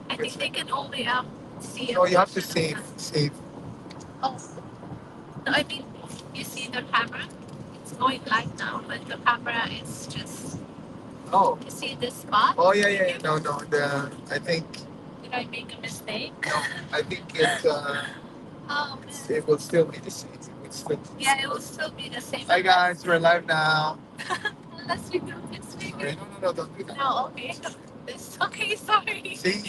I think they can only see. No, you have to save. Oh, no, I mean, you see the camera? It's going live now, but the camera is just. Oh. You see this spot? Oh yeah. No. I think. Did I make a mistake? No, I think it. Oh, It will still be the same. It will still. Yeah, it will still be the same. Hi guys, we're live now. Unless we do this Sorry, no, don't do that. No, okay. This, okay, sorry. See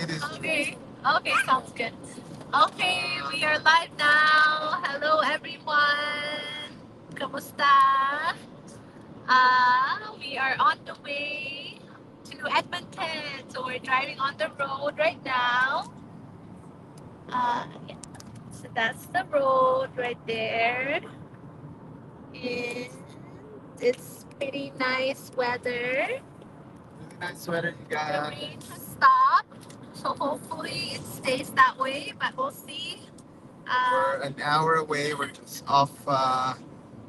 this. Okay, okay, sounds good. Okay, we are live now. Hello, everyone. Kamusta? We are on the way to Edmonton. So we're driving on the road right now. Yeah. So that's the road right there. And it's pretty nice weather. Really nice sweater you The got. rain has stopped. So hopefully it stays that way, but we'll see. We're an hour away. We're just off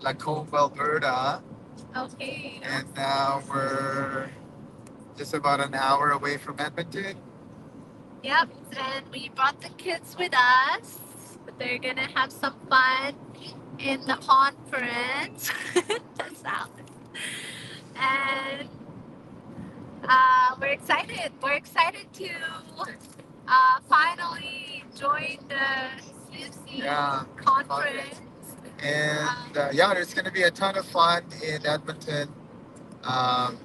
Lacombe, Alberta. Okay. And now we're just about an hour away from Edmonton. Yep, and we brought the kids with us. They're gonna have some fun in the conference. That's out. And we're excited. We're excited to finally join the CFC conference. And yeah, there's going to be a ton of fun in Edmonton. Um,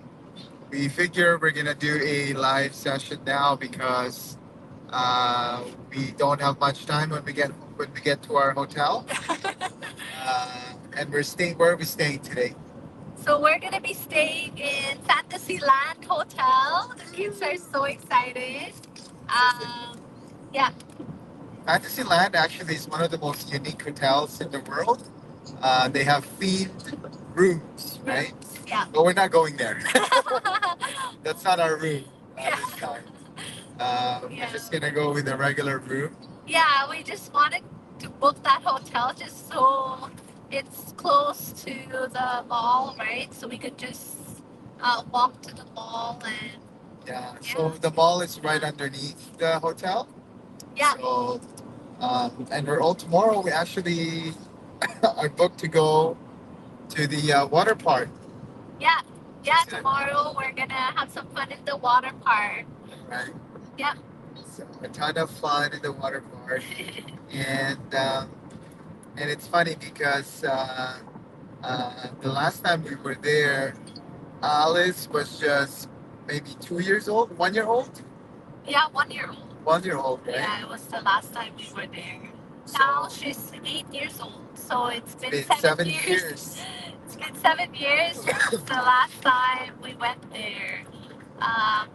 we figure we're going to do a live session now because we don't have much time when we get to our hotel. And we're staying. Where are we staying today? So we're gonna be staying in Fantasyland Hotel. The kids are so excited. Yeah. Fantasyland actually is one of the most unique hotels in the world. They have themed rooms, right? Yeah. But we're not going there. That's not our room this time. We're just gonna go with a regular room. Yeah, we just wanted to book that hotel just so it's close to the mall, right? So we could just walk to the mall and. Yeah. So the mall is right underneath the hotel. Yeah. So, and we're all tomorrow. We actually are booked to go to the water park. Yeah. Yeah. Tomorrow we're gonna have some fun in the water park. Right. Yeah. So a ton of fun in the water park, and it's funny because the last time we were there, Alice was just maybe 2 years old, 1 year old. Yeah, 1 year old. 1 year old, right? Yeah, it was the last time we were there. Now she's 8 years old, so it's been 7 years. It's been 7 years since the last time we went there. Um,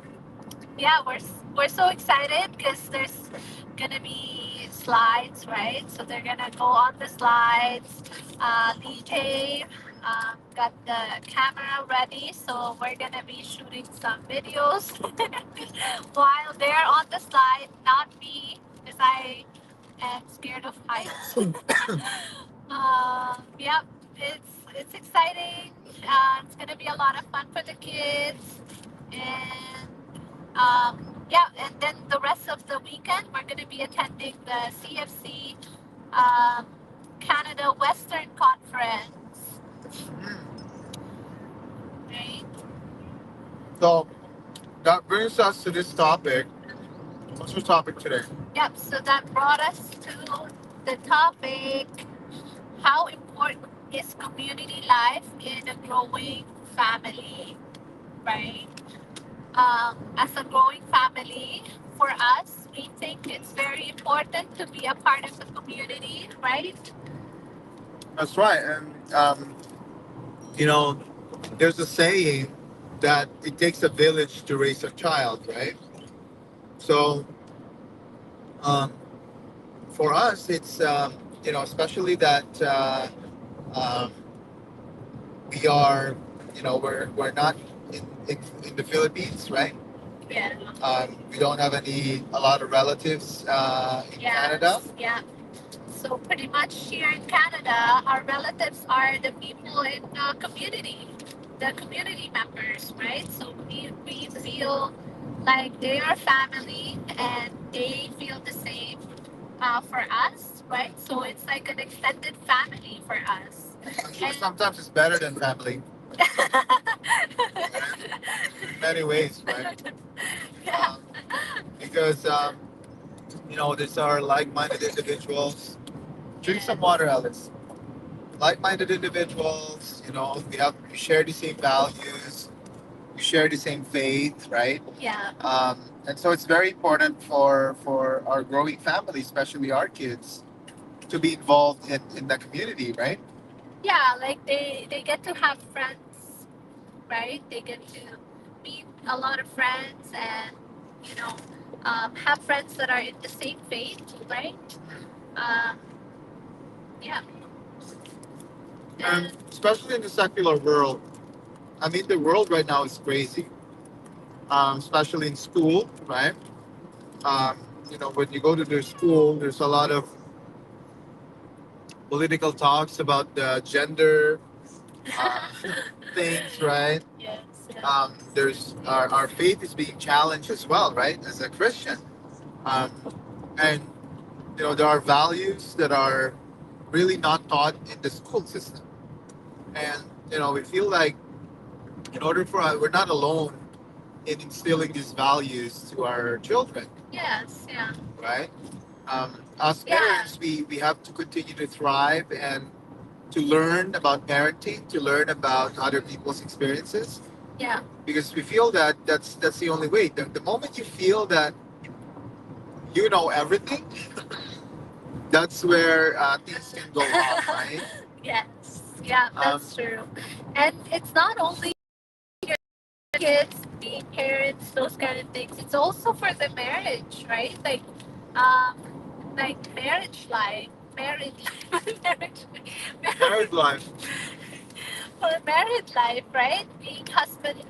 yeah, we're so excited because there's gonna be slides, right? So they're gonna go on the slides. DJ got the camera ready, so we're gonna be shooting some videos while they're on the slide. Not me, because I am scared of heights. Yep, it's exciting. It's gonna be a lot of fun for the kids, and yeah, and then the rest of the weekend we're gonna be attending the CFC um, Canada Western Conference. Right. So that brings us to this topic. What's your topic today? Yep. So that brought us to the topic: how important is community life in a growing family? Right. As a growing family, for us, we think it's very important to be a part of the community, right? That's right, and there's a saying that it takes a village to raise a child, right? So, um, for us, it's especially that um, we are, we're not in the Philippines, right? Yeah. We don't have a lot of relatives in Canada. Yeah. So pretty much here in Canada, our relatives are the people in the community members, right? So we feel like they are family the same for us, right? So it's like an extended family for us. Actually, sometimes it's better than family. In many ways, right? Yeah. Because these are like-minded individuals. Drink some water, Alice. Like-minded individuals. We share the same values. We share the same faith, right? Yeah. And so it's very important for our growing family, especially our kids, to be involved in the community, right? Yeah, like they get to have friends, right? They get to meet a lot of friends and you know have friends that are in the same faith, right? Um, yeah. And especially in the secular world, I mean, the world right now is crazy. Especially in school, right? Um, when you go to the school, there's a lot of political talks about the gender uh, things, right? Yes. Yeah. There's our faith is being challenged as well, right? As a Christian, um, and there are values that are really not taught in the school system, and we feel like in order for we're not alone in instilling these values to our children, Yes. Yeah. right? As Yeah. parents, we have to continue to thrive and to learn about parenting, to learn about other people's experiences, Yeah. because we feel that that's the only way. The moment you feel that you know everything, that's where things can go wrong, right? Yes. Yeah, Um, that's true. And it's not only kids being parents, those kind of things. It's also for the marriage, right? Um, like marriage life, married life, married life. for married life, right? Being husband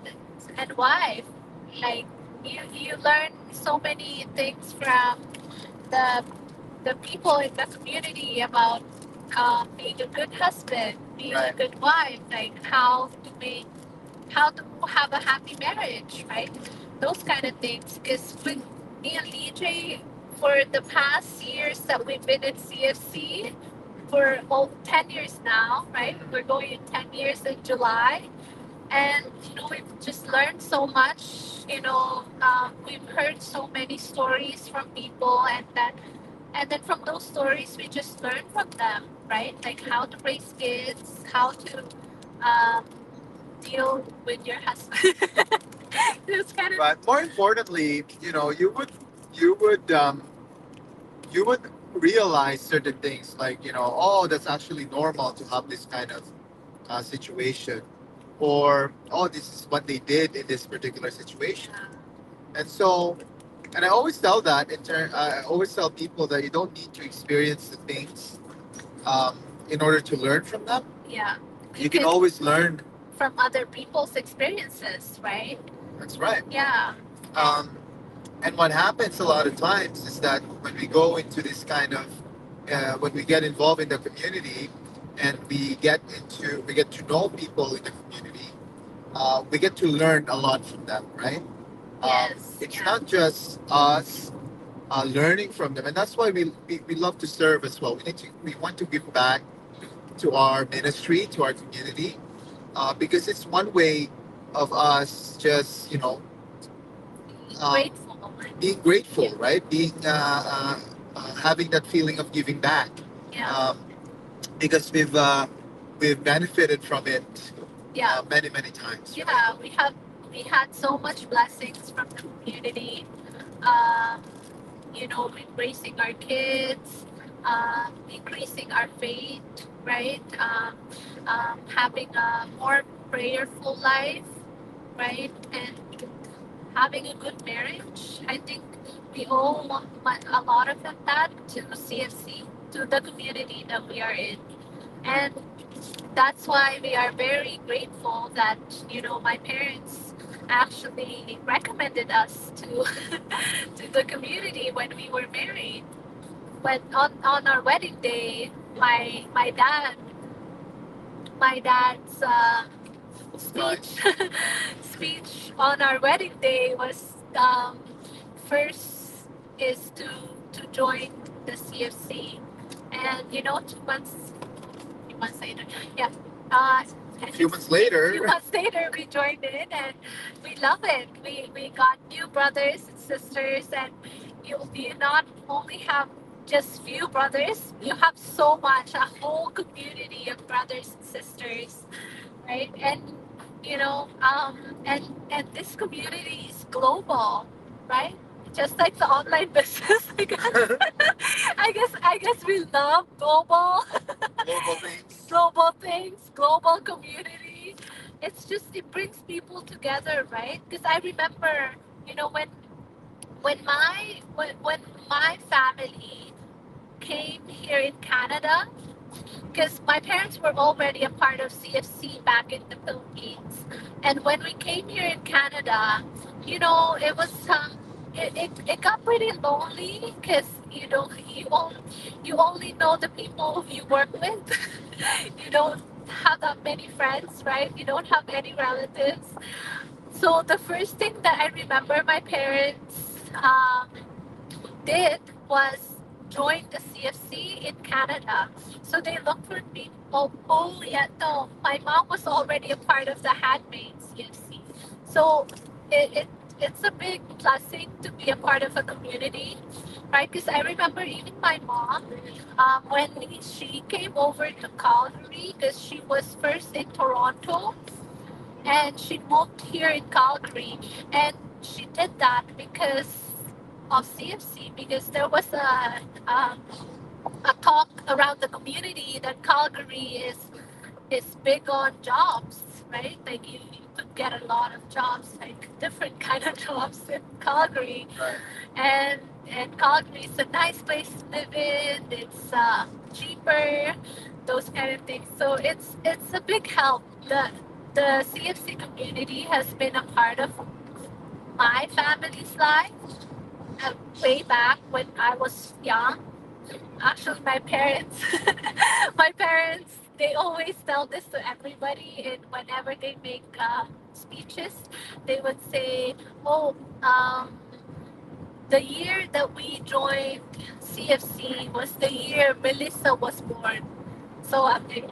and wife, like you learn so many things from the the people in the community about being a good husband, being a Right. good wife, like how to have a happy marriage, right? Those kind of things. Because with me and DJ, for the past years that we've been in CFC, for 10 years now, right? We're going in 10 years in July. And, we've just learned so much. We've heard so many stories from people, and then from those stories, we just learn from them, right? Like how to raise kids, how to um, deal with your husband. This kind of. But more importantly, you would realize certain things like oh, that's actually normal to have this kind of situation, or oh, this is what they did in this particular situation. And so, and I always tell that I always tell people that you don't need to experience the things in order to learn from them. Yeah. You can always learn. From other people's experiences, right? That's right. Yeah. Um, and what happens a lot of times is that when we go into this kind of, when we get involved in the community, and we get to know people in the community, we get to learn a lot from them, right? Yes. It's Yeah. not just us learning from them, and that's why we love to serve as well. We want to give back to our ministry, to our community, because it's one way of us just Grateful. being grateful, Yeah. right? Being having that feeling of giving back, Yeah. because we've benefited from it Yeah. many times. Right? Yeah. We had so much blessings from the community. Um, raising our kids, increasing our faith, right? Having a more prayerful life, right? And having a good marriage. I think we owe a lot of that to CFC, to the community that we are in. And that's why we are very grateful that, my parents actually recommended us to to the community when we were married. When on our wedding day, my dad's speech speech on our wedding day was first is to join the CFC, and 2 months later, yeah. Uh, A few months later. A few months later, we joined in, and we love it. We got new brothers and sisters, and you not only have just few brothers, you have so much, a whole community of brothers and sisters, right? And and this community is global, right? Just like the online business, I guess. I guess we love Global things. global things, global community. It's just it brings people together, right? Because I remember, when my family came here in Canada, because my parents were already a part of CFC back in the Philippines, and when we came here in Canada, it was it got pretty lonely because you only know the people you work with. You don't have that many friends, right? You don't have any relatives. So the first thing that I remember my parents did was join the CFC in Canada. So they looked for me. Oh, yeah, no. My mom was already a part of the Handmaid CFC. So it's a big blessing to be a part of a community, right? Because I remember even my mom, when she came over to Calgary, because she was first in Toronto and she moved here in Calgary, and she did that because of CFC, because there was um, a talk around the community that Calgary is big on jobs, right? Like you could get a lot of jobs, like different kind of jobs in Calgary, Right. and Calgary is a nice place to live in. It's cheaper, those kind of things. So it's a big help. The CFC community has been a part of my family's life way back when I was young. Actually, my parents, my parents, they always tell this to everybody, and whenever they make speeches, they would say, "Oh, the year that we joined CFC was the year Melissa was born." So I'm like,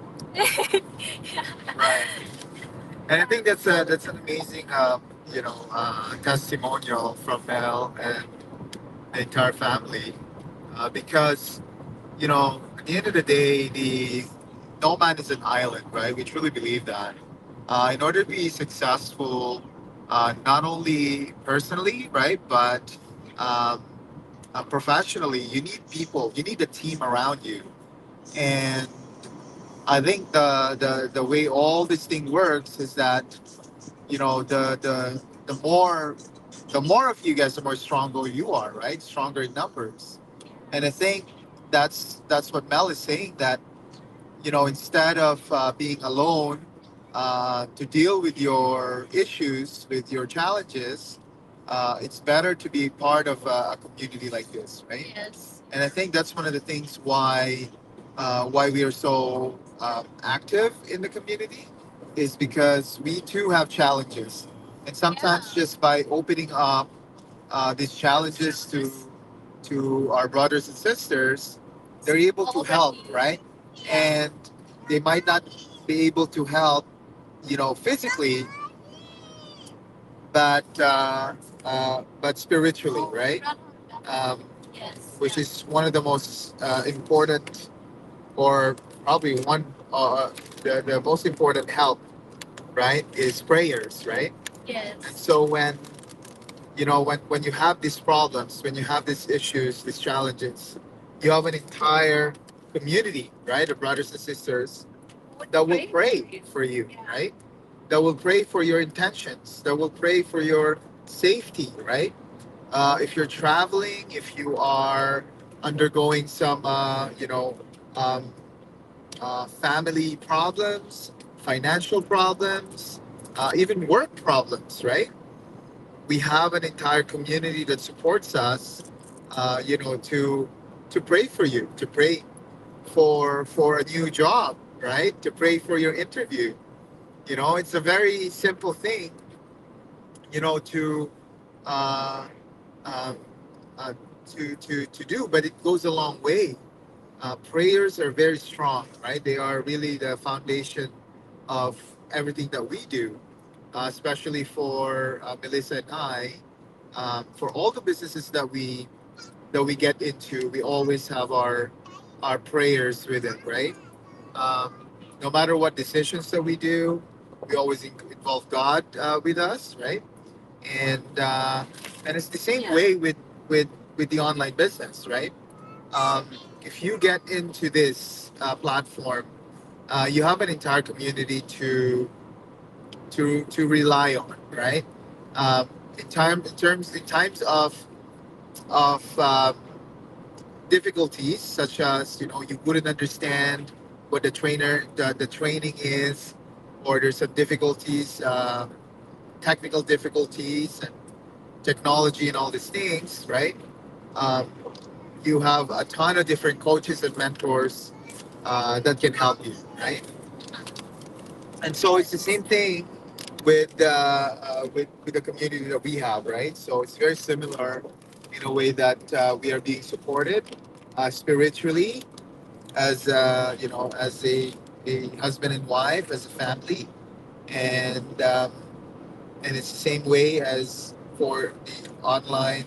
Right. And I think that's an amazing testimonial from Mel and the entire family, because at the end of the day, the no man is an island, right? We truly believe that. In order to be successful, not only personally, right, but um, professionally, you need people, you need a team around you. And I think the way all this thing works is that the more of you guys, the more stronger you are, right? Stronger in numbers. And I think that's what Mel is saying, that instead of being alone to deal with your issues, with your challenges, it's better to be part of a community like this, right? yes, And I think that's one of the things why we are so active in the community, is because we too have challenges, and sometimes yeah, just by opening up these challenges to our brothers and sisters, they're able to help, already, right? yeah, And they might not be able to help, physically, but spiritually, right? Um, yes, which is one of the most important, or probably the most important help, right? Is prayers, right? And yes, so when you have these problems, when you have these issues, these challenges, you have an entire community, right, of brothers and sisters would that will for pray you. for you, Yeah. right? That will pray for your intentions, that will pray for your safety, right? If you're traveling, if you are undergoing some, um, family problems, financial problems, even work problems, right? We have an entire community that supports us, to pray for you, to pray for a new job, right? To pray for your interview. It's a very simple thing, to uh, uh, uh, to do, but it goes a long way. Prayers are very strong, right? They are really the foundation of everything that we do, especially for Melissa and I. For all the businesses that we get into, we always have our prayers with it, right? No matter what decisions that we do, we always involve God with us, right? And it's the same Yeah. way with with the online business, right? If you get into this platform, you have an entire community to rely on, right? In times of difficulties, such as you wouldn't understand what the training is, or there's some difficulties, technical difficulties, and technology, and all these things, right? Um, you have a ton of different coaches and mentors that can help you, right? And so it's the same thing with the community that we have, right? So it's very similar in a way that we are being supported spiritually, as as a husband and wife, as a family, and and it's the same way as for the online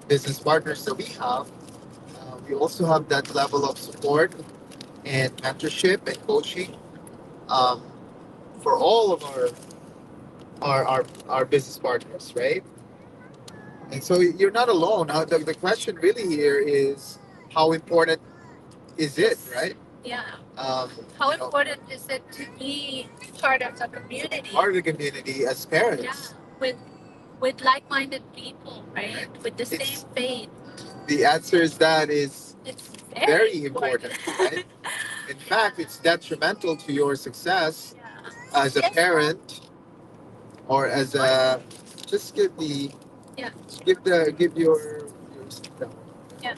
business partners that we have. We also have that level of support and mentorship and coaching um, for all of our business partners, right? And so you're not alone. The question really here is how important is it, Yes. right? Yeah. Um, How you know, important is it to be part of the community? part of the community as Yeah, parents, with like-minded people, right? right? With the same It's faith. the answer is that is It's very important, right? In fact, it's detrimental to your success Yeah. as a Yes, parent or as a just give the Yeah. give your Yeah.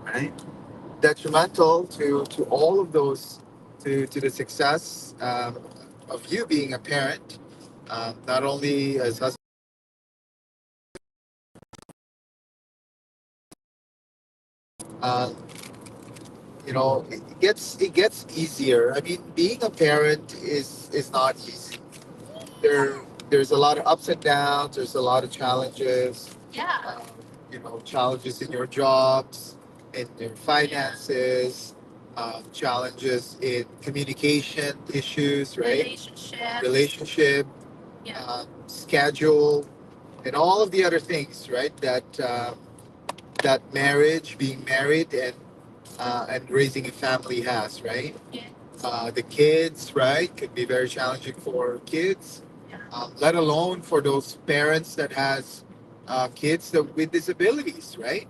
right, detrimental to all of those, to the success of you being a parent, not only as husband. Uh, it gets easier. I mean, being a parent is not easy. There's a lot of ups and downs. There's a lot of challenges. Yeah. Challenges in your jobs, in your finances, challenges in communication issues, right? Relationship. Relationship, Yeah. schedule, and all of the other things, right? That marriage, being married, and raising a family has, right? Yeah. The kids, right, could be very challenging for kids, let alone for those parents that has kids with disabilities, right?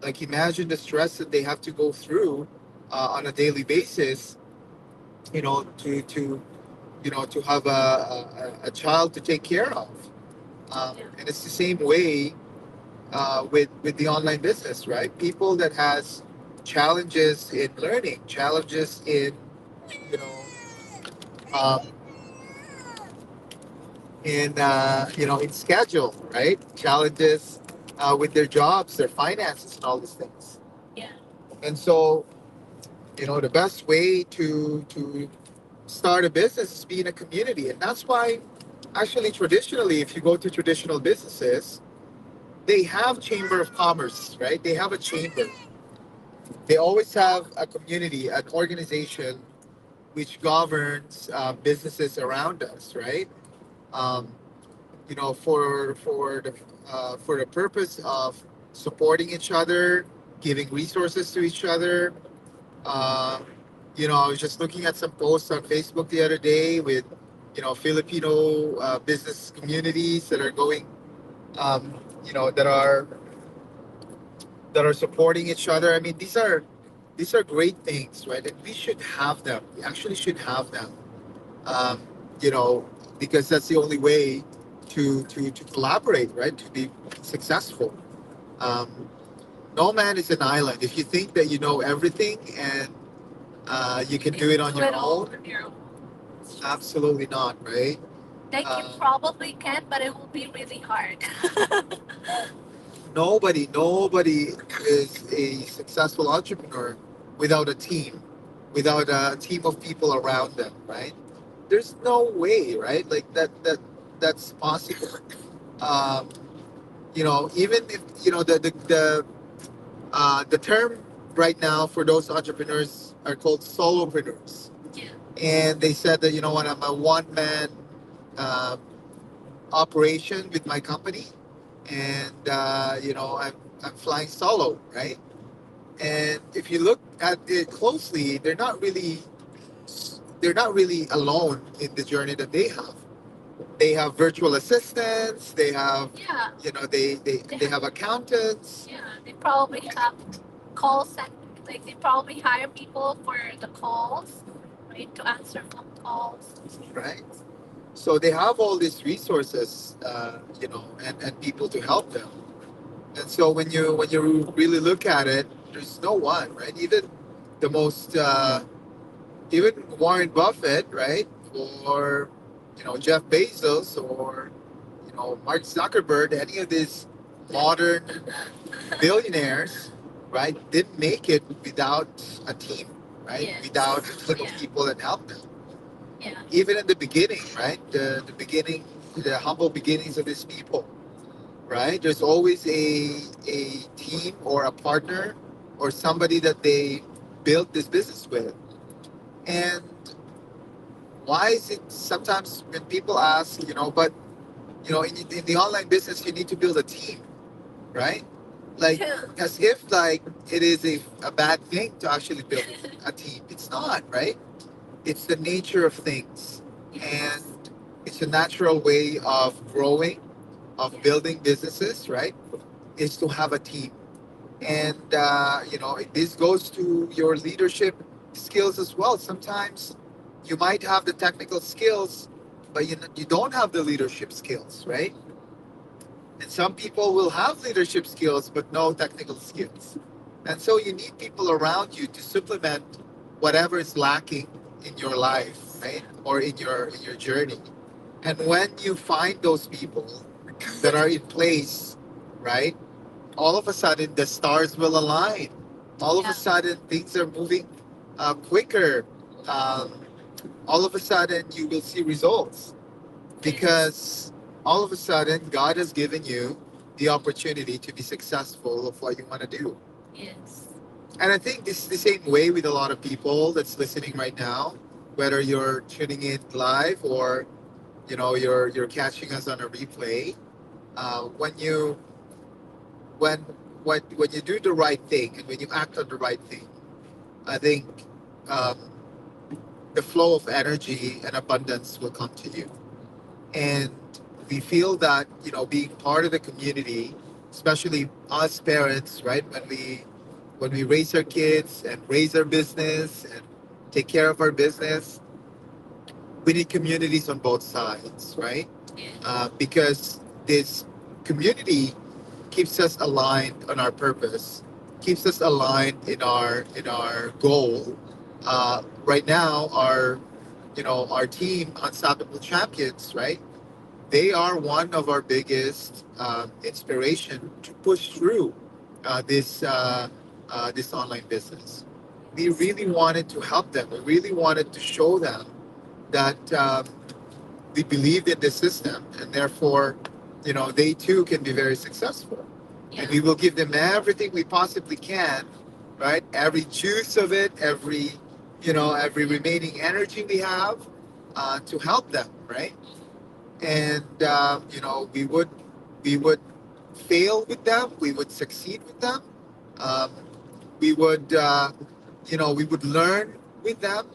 Like imagine the stress that they have to go through on a daily basis, to have a child to take care of. And it's the same way with the online business, right? People that has challenges in learning, challenges you know um, in schedule, right? Challenges with their jobs, their finances, and all these things. Yeah. And so, the best way to start a business is be in a community, and that's why, actually, traditionally, if you go to traditional businesses, they have chamber of commerce, right? They have a chamber. They always have a community, an organization which governs businesses around us, right? Um, for the purpose of supporting each other, giving resources to each other. Uh, I was just looking at some posts on Facebook the other day with, Filipino business communities that are going, um, that are supporting each other. I mean, these are great things, right? And we should have them. We actually should have them. Um, you know, because that's the only way to collaborate, right? To be successful. Um, no man is an island. If you think that you know everything and you can do it on your own, On your own. absolutely not, right? Like you probably can, but it will be really hard. Nobody is a successful entrepreneur without a team, without a team of people around them, right? There's no way, right? Like that's possible. Um, even if the term right now for those entrepreneurs are called solopreneurs, Yeah. and they said that I'm a one man uh, operation with my company, and I'm flying solo, right? And if you look at it closely, they're not really alone in the journey that they have. They have virtual assistants. They have, Yeah. they have accountants, Yeah, they probably have call center. Like they probably hire people for the calls, right, to answer phone calls. right? So they have all these resources, and people to help them. And so when you really look at it, there's no one, right? Even the most, even Warren Buffett, right, or Jeff Bezos, or Mark Zuckerberg, any of these modern billionaires, right, didn't make it without a team, right? Yes. Without a team of Yeah. people that helped them. Yeah. Even in the beginning, right? The beginning, the humble beginnings of these people, right? There's always a team or a partner or somebody that they built this business with. And why is it sometimes when people ask, but in the online business you need to build a team, right? Like as if like it is a bad thing to actually build a team. It's not, right? It's the nature of things, and it's a natural way of growing, of building businesses, right? Is to have a team. And this goes to your leadership skills as well. Sometimes you might have the technical skills, but you don't have the leadership skills, right? And some people will have leadership skills but no technical skills. And so you need people around you to supplement whatever is lacking in your life, right? Or in your journey. And when you find those people that are in place, right? All of a sudden the stars will align. All of a Yeah. sudden things are moving quicker. Um, all of a sudden you will see results because all of a sudden God has given you the opportunity to be successful of what you want to do. Yes. And I think this is the same way with a lot of people that's listening right now, whether you're tuning in live or you're catching us on a replay. When you when when you do the right thing and when you act on the right thing, I think um, the flow of energy and abundance will come to you. And we feel that being part of the community, especially us parents, right, when we raise our kids and raise our business and take care of our business, we need communities on both sides, right? Because this community keeps us aligned on our purpose, keeps us aligned in our goal. Right now, our team, Unstoppable Champions, right? They are one of our biggest inspiration to push through this online business. We really wanted to help them. We really wanted to show them that we believed in the system, and therefore, they too can be very successful. And we will give them everything we possibly can, right? Every juice of it, every remaining energy we have to help them, right? And we would fail with them, we would succeed with them, um, we would learn with them.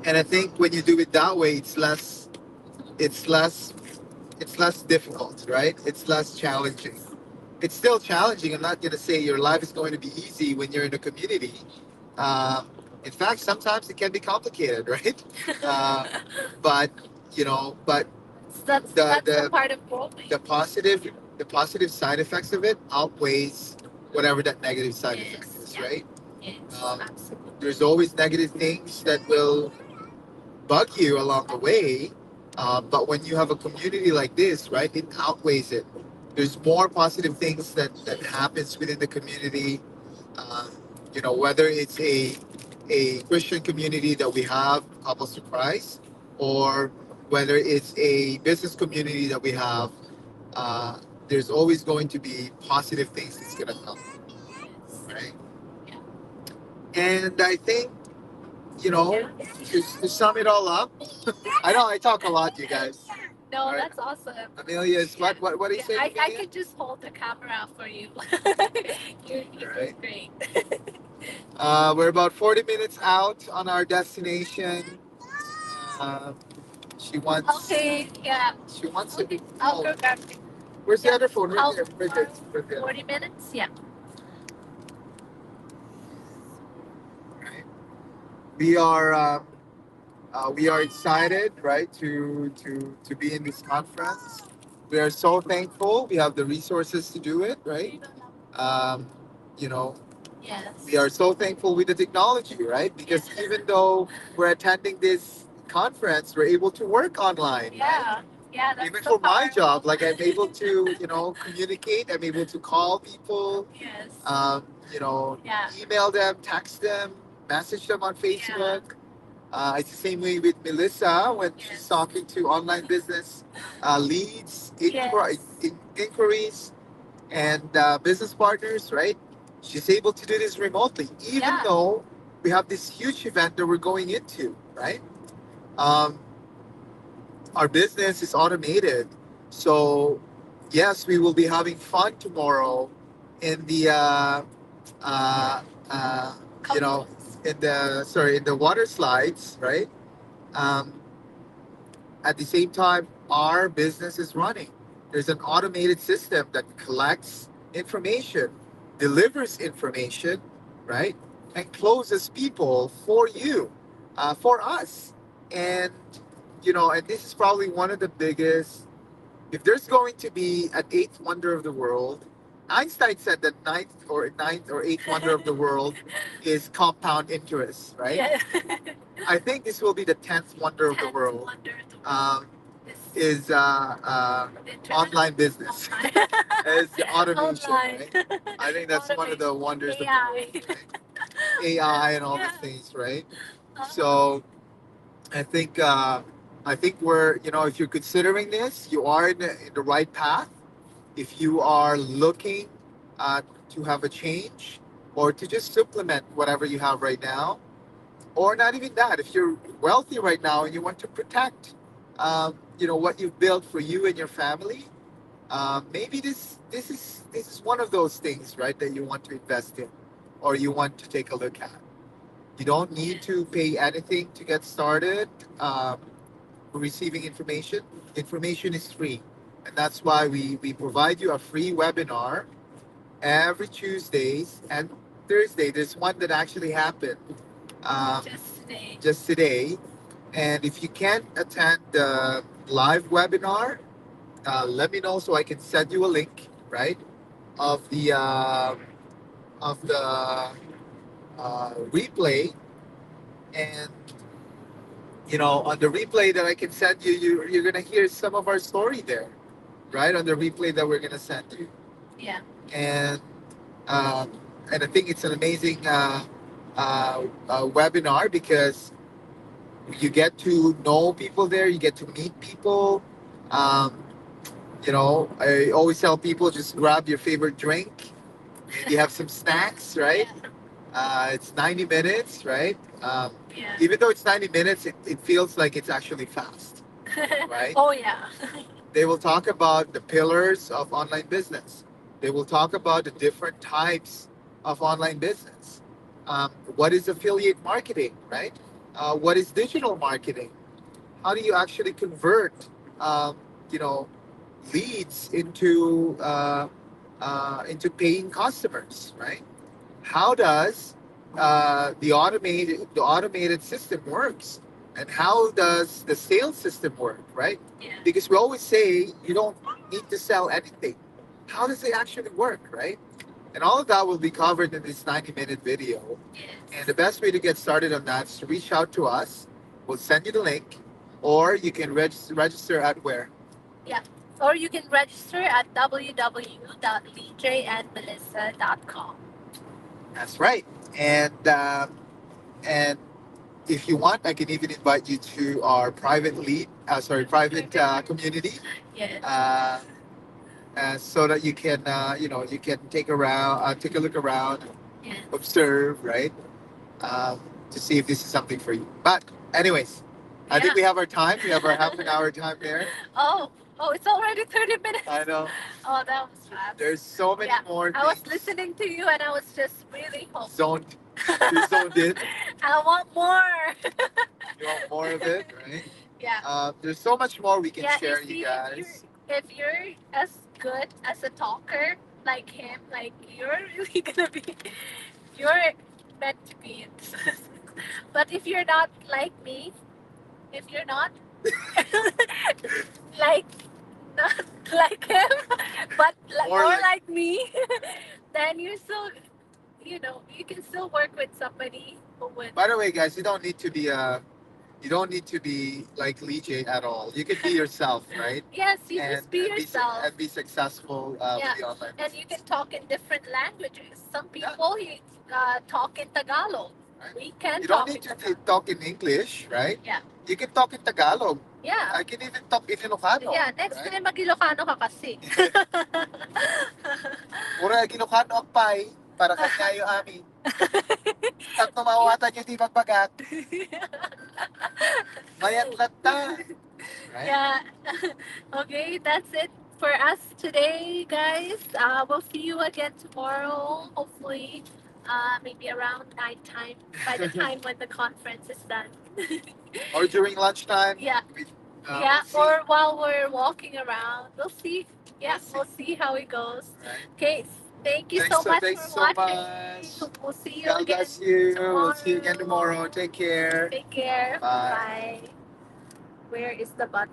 And I think when you do it that way, it's less it's less difficult, right? It's less challenging. It's still challenging. I'm not going to say your life is going to be easy when you're in a community. uh, in fact, sometimes it can be complicated, right? uh, but but That's the part of growing. the positive the positive side effects of it outweighs whatever that negative side effect is, Yeah. right? Yes, There's always negative things that will bug you along the way, But when you have a community like this, right, it outweighs it. There's more positive things that happens within the community. Um, whether it's a Christian community that we have, Couples to Christ, or whether it's a business community that we have, uh, there's always going to be positive things that's going to come, right? And I think, to sum it all up, I know I talk a lot, you guys. No, that's awesome. Amelia, what are you saying? I could just hold the camera for you. You're doing great. We're about 40 minutes out on our destination. Uh, she wants. Okay, yeah. She wants Okay, it. I'll go grab it. Where's the other phone? I'll- Right there. 40 minutes? Yeah. Right. We are excited, right, to be in this conference. We are so thankful. We have the resources to do it, right? Um, you know, Yes. we are so thankful with the technology, right? Because even though we're attending this conference, we're able to work online. Yeah. Right? Yeah, that's Even so for my powerful. job, like I'm able to, communicate. I'm able to call people. Yes. Yeah. Email them, text them, message them on Facebook. It's the same way with Melissa when she's talking to online business leads, inquiries, and business partners, right? She's able to do this remotely, even though we have this huge event that we're going into, right? Um, our business is automated. So, yes, we will be having fun tomorrow in the, you know, in the water slides, right? Um, at the same time, our business is running. There's an automated system that collects information, delivers information, right? And closes people for you, for us. And, and this is probably one of the biggest, if there's going to be an eighth wonder of the world, Einstein said that ninth or eighth wonder of the world is compound interest, right? Yeah. I think this will be the 10th wonder of the world. Is online business. Is automation, right? I think that's one of the wonders of the world. Right? AI and all these things, right? So I think we're, if you're considering this, you are in the right path. If you are looking to have a change or to just supplement whatever you have right now, or not even that, if you're wealthy right now and you want to protect, what you've built for you and your family, maybe this is one of those things, right, that you want to invest in, or you want to take a look at. You don't need to pay anything to get started. Receiving information. Information is free. And that's why we provide you a free webinar every Tuesdays and Thursday. There's one that actually happened just today. And if you can't attend the live webinar, let me know so I can send you a link, right, of the replay. And on the replay that I can send you, you're gonna hear some of our story there, right? On the replay that we're gonna send you. Yeah. And I think it's an amazing webinar because you get to know people there, you get to meet people. I always tell people just grab your favorite drink, maybe have some snacks, right? It's 90 minutes, right? Even though it's 90 minutes, it feels like it's actually fast, right? Oh, yeah. They will talk about the pillars of online business. They will talk about the different types of online business. What is affiliate marketing, right? What is digital marketing? How do you actually convert, leads into paying customers, right? How does the automated system works, and how does the sales system work, right? Yeah. Because we always say you don't need to sell anything. How does it actually work, right? And all of that will be covered in this 90-minute video. Yes. And the best way to get started on that is to reach out to us. We'll send you the link. Or you can register at where? Or you can register at www.leeandmelissa.com. That's right. And if you want, I can even invite you to our private private community, Yes. so that you can, you can take a look around, Yes. observe, right, to see if this is something for you. But anyways, I think we have our time. We have our half an hour time there. Oh, it's already 30 minutes. I know. Oh, that was fast. There's so many more things. I was listening to you and I was just really hoping. Zoned. You zoned in. I want more. You want more of it, right? Yeah. There's so much more we can share, see, you guys. if you're as good as a talker like him, like you're really gonna be, you're meant to be in this. But if you're not like me, if you're not like not like him, but More more like- like me, then you're still, you can still work with somebody who would. By the way, guys, you don't need to be like Lee J at all. You can be yourself, right? Yes, you just be yourself. And be successful with the online And you business. can talk in different languages. Some people talk in Tagalog. Right? We can You talk don't need in to Tagalog. talk in English, right? Yeah. You can talk in Tagalog. Yeah. I can even talk in Ilocano. Yeah, next right? time mag-Ilocano ka kasi. Mura Ilocano ang pay para kanyayo amin. Tatlo mawatan yung di magbagat. Mayat lata. Right? Yeah. Okay, that's it for us today, guys. We'll see you again tomorrow. Hopefully, maybe around nighttime. By the time when the conference is done. Or during lunchtime. Yeah. We'll see. Or while we're walking around. We'll see. Yeah, We'll we'll see how it goes. Right. Okay, thank you Thanks so much thanks for so watching. much. We'll see you God again bless you. tomorrow. We'll see you again tomorrow. Take care. Take care. Bye. Bye. Where is the button?